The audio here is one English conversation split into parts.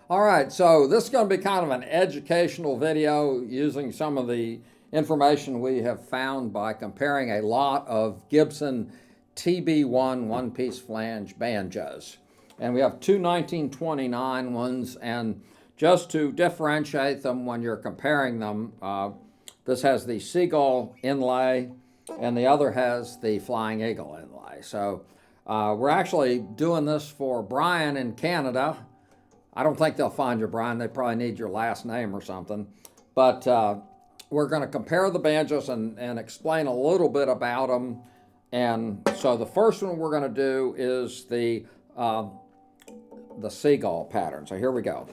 All right, so this is going to be kind of an educational video using some of the information we have found by comparing a lot of Gibson TB-1 one-piece flange banjos. And we have two 1929 ones, and just to differentiate them when you're comparing them, this has the Seagull Inlay and the other has the Flying Eagle Inlay. So we're actually doing this for Brian in Canada. I don't think they'll find you, Brian. They probably need your last name or something. But we're going to compare the banjos and explain a little bit about them. And so the first one we're going to do is the Seagull pattern. So here we go.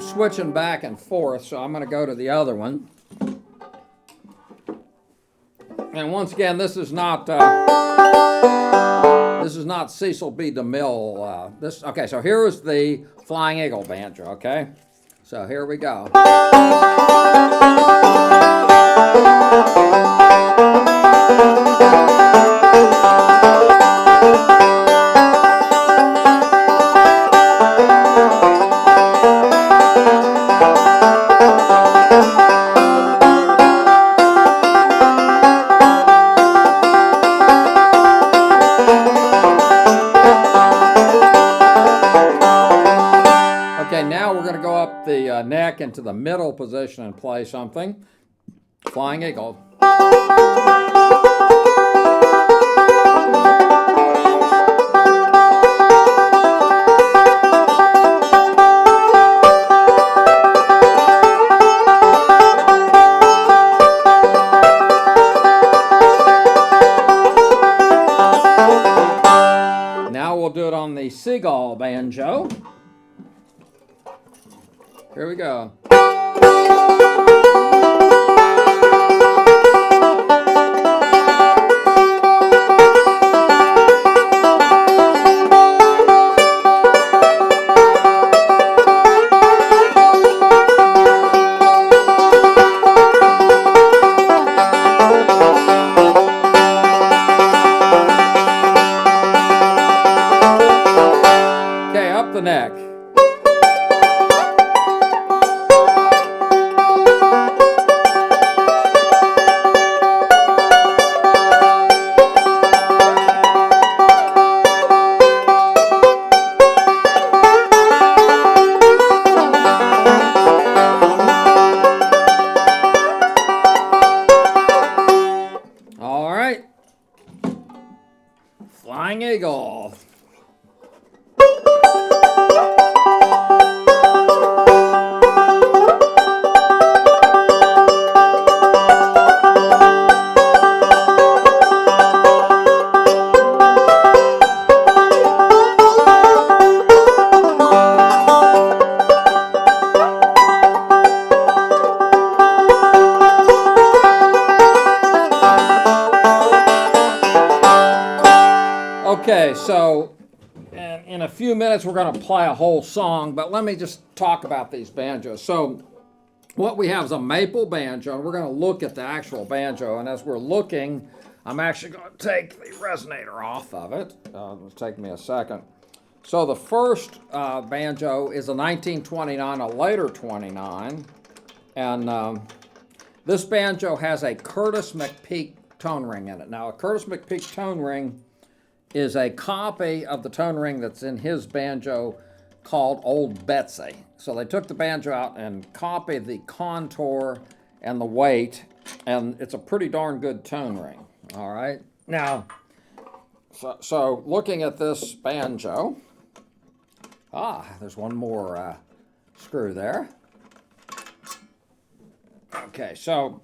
Switching back and forth, so I'm going to go to the other one. And once again, this is not Cecil B. DeMille. Okay, so here is the Flying Eagle banjo. Okay, so here we go. Now we're going to go up the neck into the middle position and play something. Flying Eagle. Now we'll do it on the Seagull banjo. Here we go. Okay, up the neck. Flying Eagle. Okay, so in a few minutes we're going to play a whole song, but let me just talk about these banjos. So what we have is a maple banjo, and we're going to look at the actual banjo. And as we're looking, I'm actually going to take the resonator off of it. It'll take me a second. So the first banjo is a 1929, a later 29, and this banjo has a Curtis McPeak tone ring in it. Now, a Curtis McPeak tone ring is a copy of the tone ring that's in his banjo called Old Betsy. So they took the banjo out and copied the contour and the weight, and it's a pretty darn good tone ring. All right. Now, so looking at this banjo, there's one more screw there. Okay, so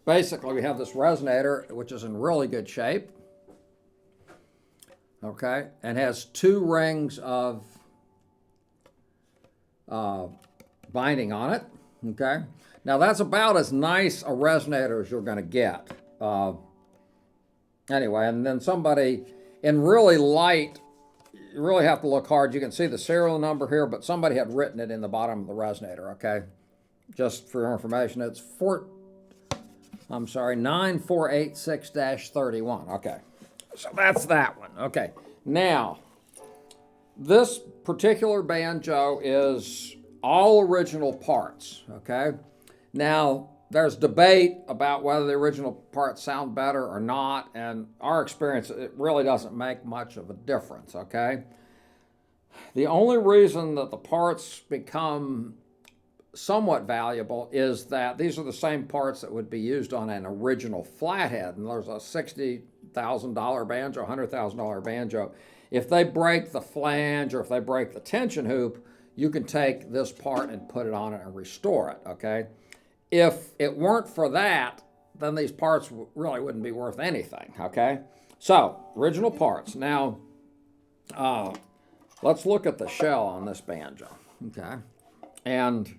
basically we have this resonator, which is in really good shape. Okay, and has two rings of binding on it. Okay? Now that's about as nice a resonator as you're going to get. Anyway, and then somebody in really light, you really have to look hard. You can see the serial number here, but somebody had written it in the bottom of the resonator, okay? Just for your information, it's 9486-31. Okay, so that's that one. Okay, now, this particular banjo is all original parts, okay? Now, there's debate about whether the original parts sound better or not, and our experience, it really doesn't make much of a difference, okay? The only reason that the parts become somewhat valuable is that these are the same parts that would be used on an original flathead, and there's a $60,000 banjo, $100,000 banjo. If they break the flange or if they break the tension hoop, you can take this part and put it on it and restore it, okay? If it weren't for that, then these parts really wouldn't be worth anything, okay? So, original parts. Now, let's look at the shell on this banjo, okay? And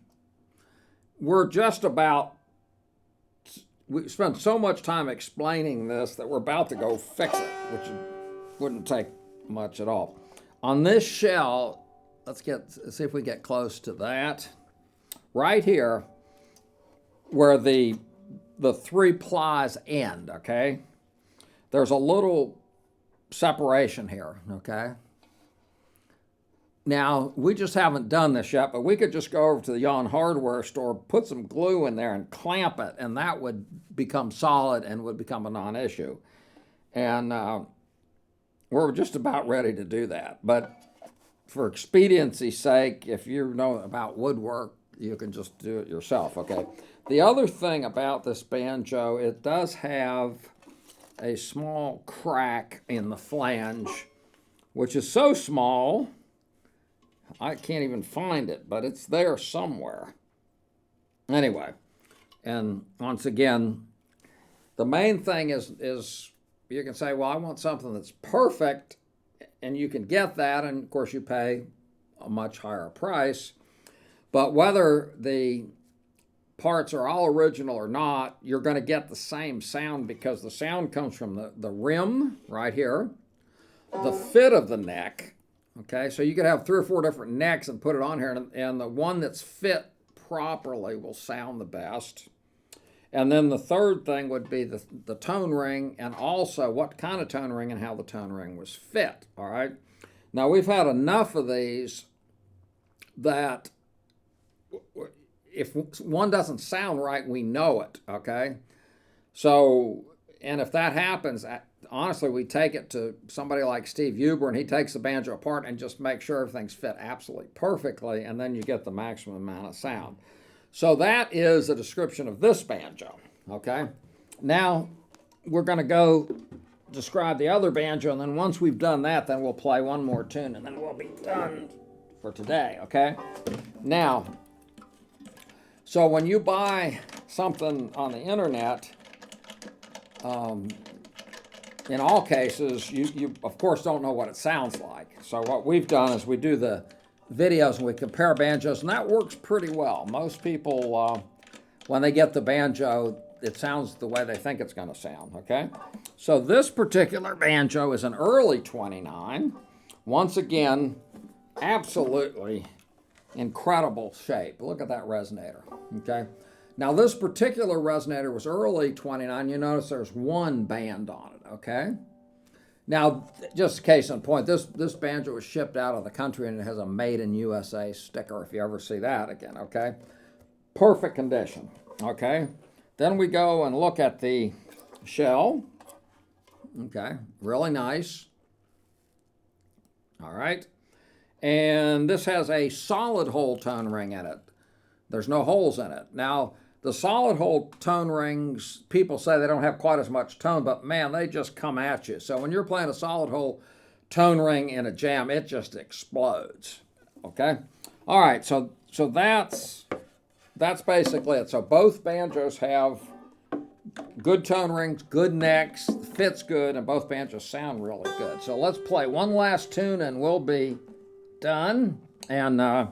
we're just about, we spent so much time explaining this that we're about to go fix it, which wouldn't take much at all. On this shell, let's see if we get close to that. Right here, where the three plies end, okay? There's a little separation here, okay? Now, we just haven't done this yet, but we could just go over to the Yon hardware store, put some glue in there and clamp it, and that would become solid and would become a non-issue. And we're just about ready to do that. But for expediency's sake, if you know about woodwork, you can just do it yourself, okay? The other thing about this banjo, it does have a small crack in the flange, which is so small, I can't even find it, but it's there somewhere. Anyway, and once again, the main thing is you can say, well, I want something that's perfect, and you can get that, and of course you pay a much higher price. But whether the parts are all original or not, you're going to get the same sound because the sound comes from the rim right here, the fit of the neck, okay? So you could have 3 or 4 different necks and put it on here, and the one that's fit properly will sound the best. And then the third thing would be the tone ring, and also what kind of tone ring and how the tone ring was fit, all right? Now, we've had enough of these that if one doesn't sound right, we know it, okay? So, and if that happens, honestly, we take it to somebody like Steve Huber, and he takes the banjo apart and just makes sure everything's fit absolutely perfectly, and then you get the maximum amount of sound. So that is a description of this banjo, okay? Now, we're going to go describe the other banjo, and then once we've done that, then we'll play one more tune, and then we'll be done for today, okay? Now, so when you buy something on the internet, in all cases, you of course don't know what it sounds like. So what we've done is we do the videos and we compare banjos, and that works pretty well. Most people, when they get the banjo, it sounds the way they think it's going to sound, okay? So this particular banjo is an early 29. Once again, absolutely incredible shape. Look at that resonator, okay? Now this particular resonator was early 29. You notice there's one band on it, okay? Now, just a case in point, this banjo was shipped out of the country and it has a Made in USA sticker, if you ever see that again, okay? Perfect condition, okay? Then we go and look at the shell, okay? Really nice, all right? And this has a solid hole tone ring in it. There's no holes in it. Now, the solid hole tone rings, people say they don't have quite as much tone, but man, they just come at you. So when you're playing a solid hole tone ring in a jam, it just explodes, okay? All right, so that's basically it. So both banjos have good tone rings, good necks, fits good, and both banjos sound really good. So let's play one last tune and we'll be done. And I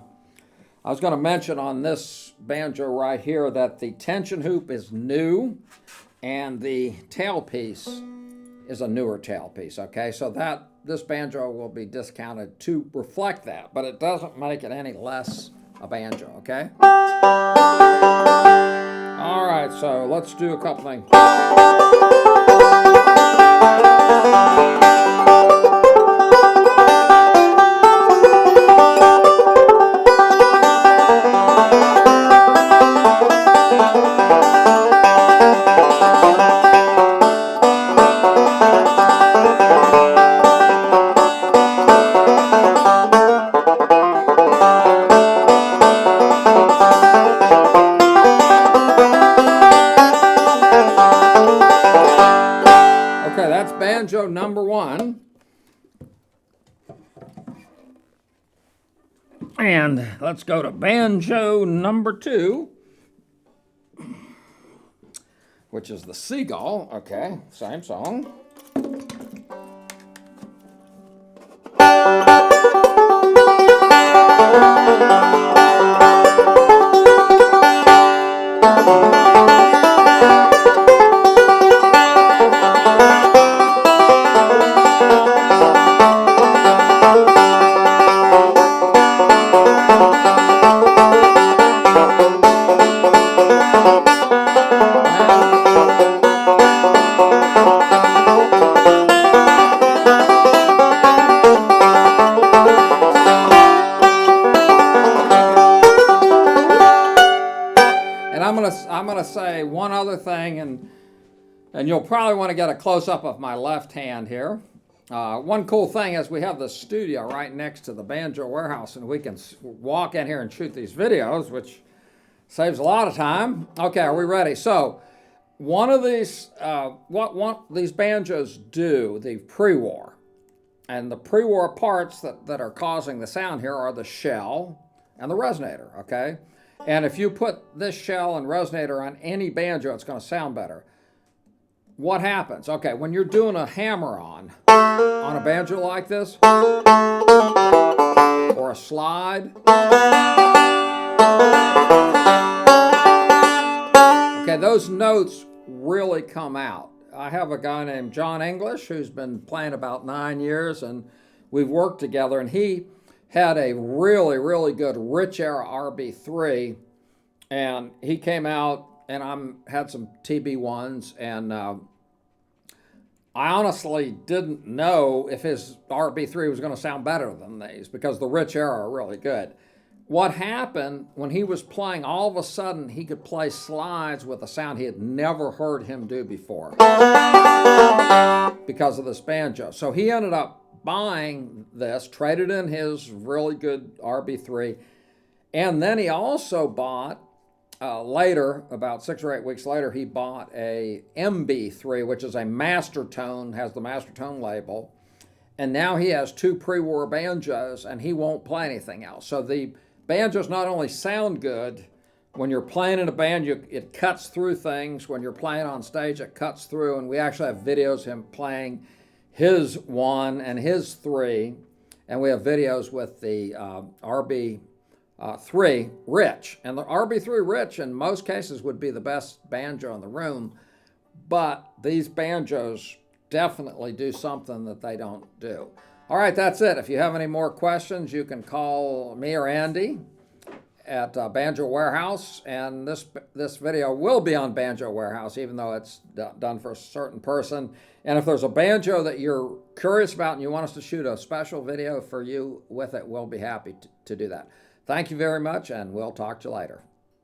I was going to mention on this banjo right here that the tension hoop is new and the tailpiece is a newer tailpiece, okay? So that this banjo will be discounted to reflect that, but it doesn't make it any less a banjo, okay? All right, so let's do a couple things. That's banjo number 1. And let's go to banjo number 2, which is the Seagull. Okay, same song. I'm gonna say one other thing, and you'll probably want to get a close-up of my left hand here. One cool thing is we have the studio right next to the banjo warehouse, and we can walk in here and shoot these videos, which saves a lot of time. Okay, are we ready? So one of these, what these banjos do, the pre-war, and the pre-war parts that are causing the sound here are the shell and the resonator, okay? And if you put this shell and resonator on any banjo, it's going to sound better. What happens? Okay, when you're doing a hammer-on a banjo like this, or a slide, okay, those notes really come out. I have a guy named John English who's been playing about 9 years, and we've worked together, and he had a really, really good Rich Era RB3, and he came out, and had some TB-1s, and I honestly didn't know if his RB3 was going to sound better than these, because the Rich Era are really good. What happened, when he was playing, all of a sudden he could play slides with a sound he had never heard him do before because of this banjo. So he ended up buying this, traded in his really good RB3, and then he also bought, later, about 6 or 8 weeks later, he bought a MB3, which is a master tone, has the master tone label, and now he has 2 pre-war banjos, and he won't play anything else. So the banjos not only sound good, when you're playing in a band, it cuts through things. When you're playing on stage, it cuts through, and we actually have videos of him playing his 1 and his 3, and we have videos with the RB3 Rich. And the RB3 Rich in most cases would be the best banjo in the room, but these banjos definitely do something that they don't do. All right, that's it. If you have any more questions, you can call me or Andy at Banjo Warehouse, and this video will be on Banjo Warehouse, even though it's done for a certain person. And if there's a banjo that you're curious about and you want us to shoot a special video for you with it, we'll be happy to do that. Thank you very much, and we'll talk to you later.